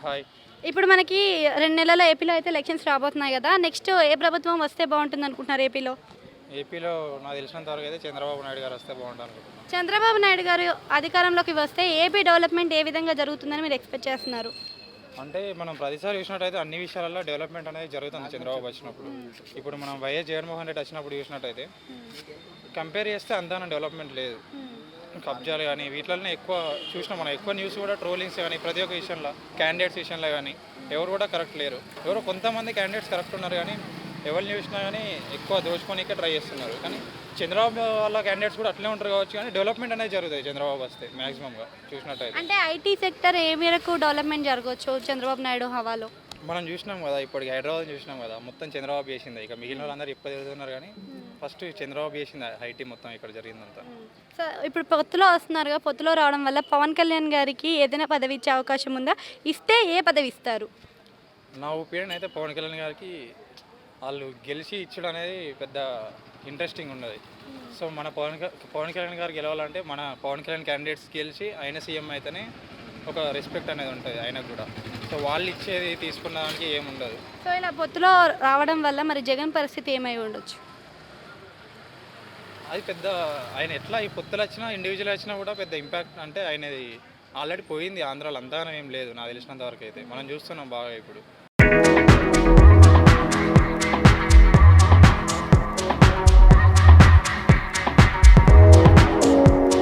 Hi. ఇప్పుడు మనకి 2 నెలల్లో ఏపీలో అయితే ఎలక్షన్స్ రాబోతున్నాయి కదా! నెక్స్ట్ ఏ ప్రభుత్వం వస్తే బావుంటుంది అనుకుంటున్నారు ఏపీలో? ఏపీలో నాకు తెలిసినంత వరకు అయితే చంద్రబాబు నాయుడు గారు వస్తే బాగుంటుంది అనుకుంటున్నాను. చంద్రబాబు నాయుడు గారు అధికారంలోకి వస్తే ఏపీ డెవలప్‌మెంట్ ఏ విధంగా జరుగుతుందని మీరు ఎక్స్‌పెక్ట్ చేస్తున్నారు? అంటే మనం ప్రతిసారి చూసినట్టయితే అన్ని విషయాలలో డెవలప్మెంట్ అనేది జరుగుతుంది చంద్రబాబు వచ్చినప్పుడు. ఇప్పుడు మనం వైఎస్ జగన్మోహన్ రెడ్డి వచ్చినప్పుడు చూసినట్టయితే కంపేర్ చేస్తే అంతా డెవలప్మెంట్ లేదు. కబ్జాలు కానీ వీటిలోనే ఎక్కువ చూసినాం మనం. ఎక్కువ న్యూస్ కూడా ట్రోలింగ్స్ కానీ ప్రతి ఒక్క విషయంలో క్యాండిడేట్స్ విషయంలో కానీ ఎవరు కూడా కరెక్ట్ లేరు. ఎవరో కొంతమంది క్యాండిడేట్స్ కరెక్ట్ ఉన్నారు కానీ ఎవరిని చూసినా కానీ ఎక్కువ దోచుకోనికే ట్రై చేస్తున్నారు. కానీ చంద్రబాబు వాళ్ళ క్యాండిడేట్స్ కూడా అట్లే ఉంటారు కావచ్చు, కానీ డెవలప్మెంట్ అనేది జరుగుతుంది చంద్రబాబు వస్తే మ్యాక్సిమంగా చూసినట్టయితే. అంటే ఐటీ సెక్టర్ ఏ మేరకు డెవలప్‌మెంట్ జరగవచ్చు చంద్రబాబు నాయుడు హవాలో? మనం చూసినాం కదా, ఇప్పటికి హైదరాబాద్ చూసినాం కదా, మొత్తం చంద్రబాబు చేసింది. ఇక మిగిలిన వాళ్ళందరూ ఇప్పుడు తిరుగుతున్నారు కానీ ఫస్ట్ చంద్రబాబు చేసింది ఐటీ మొత్తం ఇక్కడ జరిగిందంతా. సో ఇప్పుడు పొత్తులో వస్తున్నారుగా, పొత్తులో రావడం వల్ల పవన్ కళ్యాణ్ గారికి ఏదైనా పదవి ఇచ్చే అవకాశం ఉందా? ఇస్తే ఏ పదవి ఇస్తారు? నా ఒపీనియన్ అయితే పవన్ కళ్యాణ్ గారికి వాళ్ళు గెలిచి ఇచ్చడం అనేది పెద్ద ఇంట్రెస్టింగ్ ఉన్నది. సో మన పవన్ కళ్యాణ్ గారు గెలవాలంటే మన పవన్ కళ్యాణ్ క్యాండిడేట్స్ గెలిచి ఆయన సీఎం అయితేనే ఒక రెస్పెక్ట్ అనేది ఉంటుంది ఆయనకు కూడా. సో వాళ్ళు ఇచ్చేది తీసుకున్న దానికి ఏముండదు. సో ఇలా పొత్తులో రావడం వల్ల మరి జగన్ పరిస్థితి ఏమై ఉండొచ్చు? అది పెద్ద ఆయన ఎట్లా ఈ పొత్తులు వచ్చినా ఇండివిజువల్ వచ్చినా కూడా పెద్ద ఇంపాక్ట్ అంటే ఆయనది ఆల్రెడీ పోయింది ఆంధ్రాలో, అంతగానం ఏం లేదు నాకు తెలిసినంత వరకు అయితే. మనం చూస్తున్నాం బాగా ఇప్పుడు